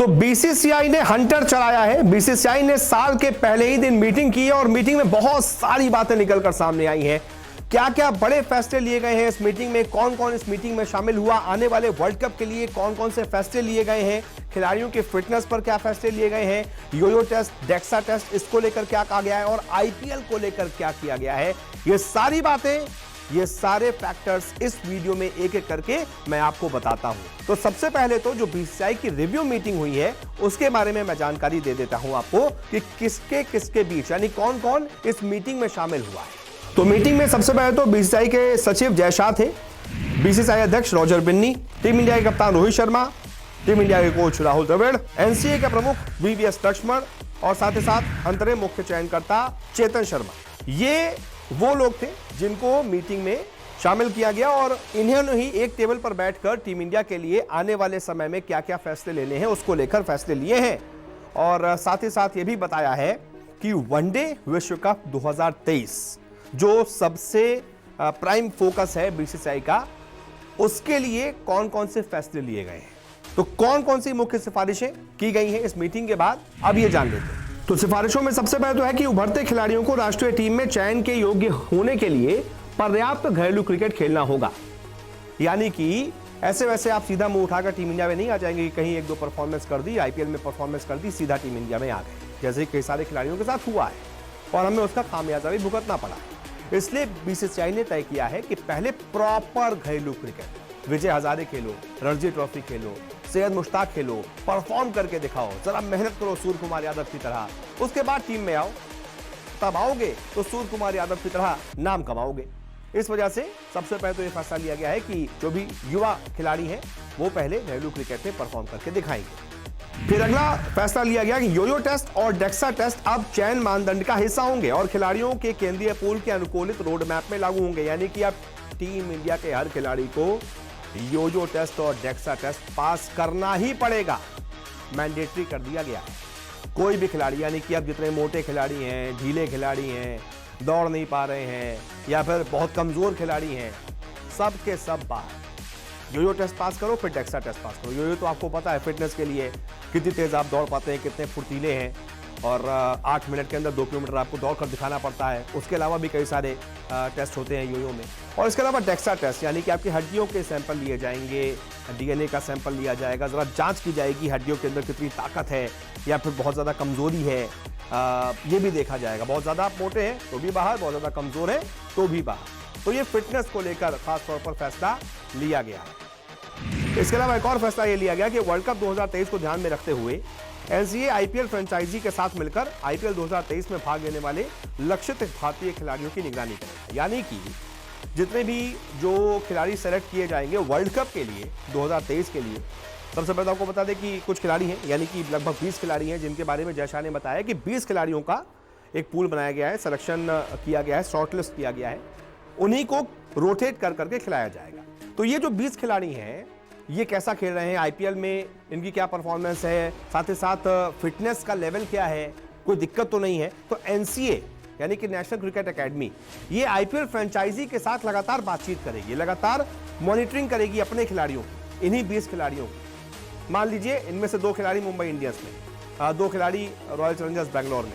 तो बीसीसीआई ने हंटर चलाया है। बीसीसीआई ने साल के पहले ही दिन मीटिंग की है और मीटिंग में बहुत सारी बातें निकलकर सामने आई हैं। क्या क्या बड़े फैसले लिए गए हैं इस मीटिंग में, कौन कौन इस मीटिंग में शामिल हुआ, आने वाले वर्ल्ड कप के लिए कौन कौन से फैसले लिए गए हैं, खिलाड़ियों के फिटनेस पर क्या फैसले लिए गए हैं, योयो टेस्ट, डेक्सा टेस्ट, इसको लेकर क्या कहा गया है और आईपीएल को लेकर क्या किया गया है, ये सारी बातें, ये सारे फैक्टर्स इस वीडियो में एक एक करके मैं आपको बताता हूं। तो सबसे पहले तो जो बीसीसीआई की रिव्यू मीटिंग हुई है उसके बारे में मैं जानकारी दे देता हूं आपको कि किसके किसके बीच, यानी कौन कौन इस मीटिंग में शामिल हुआ है। तो मीटिंग में सबसे पहले तो बीसीसीआई के सचिव जय शाह थे, बीसीसीआई अध्यक्ष रॉजर बिन्नी, टीम इंडिया के कप्तान रोहित शर्मा, टीम इंडिया के कोच राहुल द्रविड़, एनसीए के प्रमुख वीवीएस लक्ष्मण और साथ ही साथ अंतरिम मुख्य चयनकर्ता चेतन शर्मा। ये वो लोग थे जिनको मीटिंग में शामिल किया गया और इन्होंने ही एक टेबल पर बैठकर टीम इंडिया के लिए आने वाले समय में क्या क्या फैसले लेने हैं उसको लेकर फैसले लिए हैं। और साथ ही साथ ये भी बताया है कि वनडे विश्व कप 2023 जो सबसे प्राइम फोकस है बीसीसीआई का, उसके लिए कौन कौन से फैसले लिए गए हैं। तो कौन कौन सी मुख्य सिफारिशें की गई हैं इस मीटिंग के बाद, अब ये जान लेते हैं। तो सिफारिशों में सबसे पहले तो है कि उभरते खिलाड़ियों को राष्ट्रीय टीम में चयन के योग्य होने के लिए पर्याप्त घरेलू क्रिकेट खेलना होगा। यानी कि ऐसे वैसे आप सीधा मुंह उठाकर टीम इंडिया में नहीं आ जाएंगे कि कहीं एक दो परफॉर्मेंस कर दी, आईपीएल में परफॉर्मेंस कर दी, सीधा टीम इंडिया में आ गए, जैसे कई सारे खिलाड़ियों के साथ हुआ है और हमें उसका खामियाजा भी भुगतना पड़ा। इसलिए बीसीसीआई ने तय किया है कि पहले प्रॉपर घरेलू क्रिकेट, विजय हजारे खेलो, रणजी ट्रॉफी खेलो, सैयद मुश्ताक खेलो, परफॉर्म करके दिखाओ, जरा मेहनत करो सूर्य कुमार यादव की तरह, उसके बाद टीम में आओ। तब आओगे तो सूर्य कुमार यादव की तरह नाम कमाओगे। इस वजह से सबसे पहले तो यह फैसला लिया गया है कि जो भी युवा खिलाड़ी हैं वो पहले घरेलू क्रिकेट में परफॉर्म करके दिखाएंगे। फिर अगला फैसला लिया गया कि योयो टेस्ट और डेक्सा टेस्ट अब चयन मानदंड का हिस्सा होंगे और खिलाड़ियों के केंद्रीय पूल के अनुकूलित रोड मैप में लागू होंगे। यानी कि अब टीम इंडिया के हर खिलाड़ी को योयो टेस्ट और डेक्सा टेस्ट पास करना ही पड़ेगा, मैंडेटरी कर दिया गया है। कोई भी खिलाड़ी, यानी कि अब जितने मोटे खिलाड़ी हैं, ढीले खिलाड़ी हैं, दौड़ नहीं पा रहे हैं या फिर बहुत कमजोर खिलाड़ी हैं, सब के सब बाहर। योयो टेस्ट पास करो, फिर डेक्सा टेस्ट पास करो। योयो तो आपको पता है फिटनेस के लिए कितनी तेज आप दौड़ पाते हैं, कितने फुर्तीले हैं, और 8 मिनट के अंदर 2 किलोमीटर आपको दौड़ कर दिखाना पड़ता है। उसके अलावा भी कई सारे टेस्ट होते हैं योयो में। और इसके अलावा डेक्सा टेस्ट, यानी कि आपकी हड्डियों के सैंपल लिए जाएंगे, डीएनए का सैंपल लिया जाएगा, जरा जांच की जाएगी हड्डियों के अंदर कितनी ताकत है या फिर बहुत ज़्यादा कमजोरी है, ये भी देखा जाएगा। बहुत ज़्यादा आप मोटे हैं तो भी बाहर, बहुत ज़्यादा कमजोर हैं तो भी बाहर। तो ये फिटनेस को लेकर खास तौर पर फैसला लिया गया है। इसके अलावा एक और फैसला ये लिया गया कि वर्ल्ड कप 2023 को ध्यान में रखते हुए एनसीए आईपीएल फ्रेंचाइजी के साथ मिलकर आईपीएल 2023 में भाग लेने वाले लक्षित भारतीय खिलाड़ियों की निगरानी करेगा। यानी कि जितने भी जो खिलाड़ी सेलेक्ट किए जाएंगे वर्ल्ड कप के लिए 2023 के लिए, सबसे पहले आपको बता दें कि कुछ खिलाड़ी हैं, यानी कि लगभग 20 खिलाड़ी हैं, जिनके बारे में जय शाह ने बताया कि 20 खिलाड़ियों का एक पूल बनाया गया है, सिलेक्शन किया गया है, शॉर्टलिस्ट किया गया है, उन्हीं को रोटेट कर करके खिलाया जाएगा। तो ये जो 20 खिलाड़ी हैं ये कैसा खेल रहे हैं, आईपीएल में इनकी क्या परफॉर्मेंस है, साथ ही साथ फिटनेस का लेवल क्या है, कोई दिक्कत तो नहीं है। तो एनसीए यानी कि नेशनल क्रिकेट एकेडमी ये आईपीएल फ्रेंचाइजी के साथ लगातार बातचीत करेगी, लगातार मॉनिटरिंग करेगी अपने खिलाड़ियों की, इन्हीं 20 खिलाड़ियों की। मान लीजिए इनमें से 2 खिलाड़ी मुंबई इंडियंस में, 2 खिलाड़ी रॉयल चैलेंजर्स बैंगलोर में,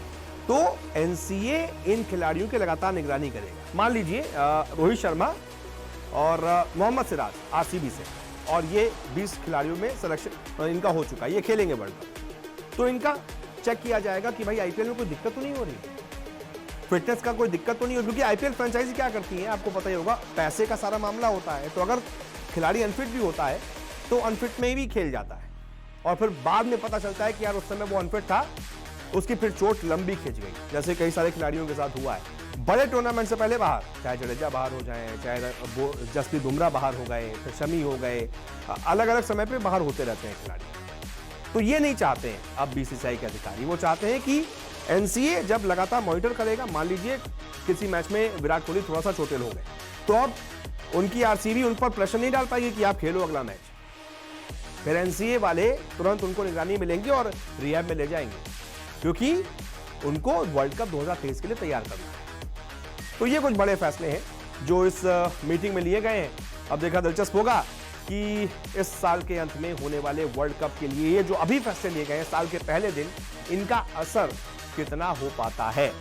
तो एनसीए इन खिलाड़ियों की लगातार निगरानी करेगा। मान लीजिए रोहित शर्मा और मोहम्मद सिराज आरसीबी से, और ये 20 खिलाड़ियों में सिलेक्शन इनका हो चुका है, ये खेलेंगे वर्ल्ड कप, तो इनका चेक किया जाएगा कि भाई आईपीएल में कोई दिक्कत तो नहीं हो रही, फिटनेस का कोई दिक्कत तो नहीं हो, क्योंकि आईपीएल फ्रेंचाइजी क्या करती है आपको पता ही होगा, पैसे का सारा मामला होता है। तो अगर खिलाड़ी अनफिट भी होता है तो अनफिट में भी खेल जाता है और फिर बाद में पता चलता है कि यार उस समय वो अनफिट था, उसकी फिर चोट लंबी खिंच गई, जैसे कई सारे खिलाड़ियों के साथ हुआ है। बड़े टूर्नामेंट से पहले बाहर, चाहे जडेजा बाहर हो जाए, चाहे जसप्रीत बुमराह बाहर हो गए, फिर शमी हो गए, अलग अलग समय पे बाहर होते रहते हैं खिलाड़ी। तो ये नहीं चाहते हैं अब बीसीसीआई के अधिकारी, वो चाहते हैं कि एनसीए जब लगातार मॉनिटर करेगा, मान लीजिए किसी मैच में विराट कोहली थोड़ा सा चोटिल हो गए, तो अब उनकी आरसीबी उन पर प्रेशर नहीं डाल पाएगी कि आप खेलो अगला मैच, फिर एनसीए वाले तुरंत उनको निगरानी मिलेंगे और रिहैब में ले जाएंगे, क्योंकि उनको वर्ल्ड कप 2023 के लिए तैयार करना है। तो ये कुछ बड़े फैसले हैं जो इस मीटिंग में लिए गए हैं। अब देखा दिलचस्प होगा कि इस साल के अंत में होने वाले वर्ल्ड कप के लिए ये जो अभी फैसले लिए गए हैं साल के पहले दिन, इनका असर कितना हो पाता है।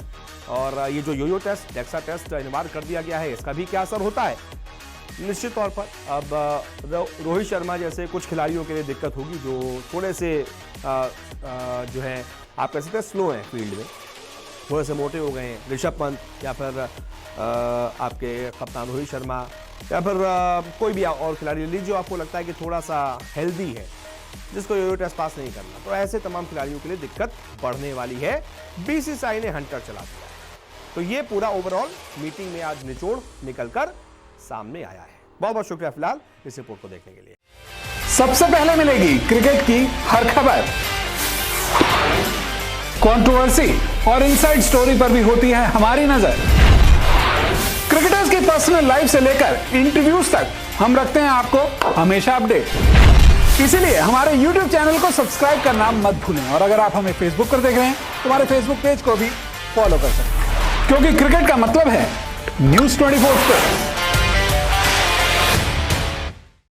और ये जो योयो टेस्ट, डेक्सा टेस्ट अनिवार्य कर दिया गया है, इसका भी क्या असर होता है। निश्चित तौर पर अब रोहित शर्मा जैसे कुछ खिलाड़ियों के लिए दिक्कत होगी जो थोड़े से जो है आप कह सकते हैं स्लो हैं फील्ड में, थोड़े से मोटे हो गए हैं। ऋषभ पंत या फिर आपके कप्तान रोहित शर्मा या फिर कोई भी और खिलाड़ी लीजिए जो आपको लगता है कि थोड़ा सा हेल्दी है, जिसको योयो टेस्ट पास नहीं करना, तो ऐसे तमाम खिलाड़ियों के लिए दिक्कत बढ़ने वाली है। बीसीसीआई ने हंटर चला दिया है। तो ये पूरा ओवरऑल मीटिंग में आज निचोड़ निकलकर सामने आया है। बहुत बहुत शुक्रिया फिलहाल इस रिपोर्ट को देखने के लिए। सबसे पहले मिलेगी क्रिकेट की हर खबर, कंट्रोवर्सी और इनसाइड स्टोरी पर भी होती है हमारी नजर। क्रिकेटर्स की पर्सनल लाइफ से लेकर इंटरव्यूज तक हम रखते हैं आपको हमेशा अपडेट। इसीलिए हमारे YouTube चैनल को सब्सक्राइब करना मत भूलें। और अगर आप हमें Facebook पर देख रहे हैं तो हमारे Facebook पेज को भी फॉलो कर सकते हैं, क्योंकि क्रिकेट का मतलब है News 24 पर।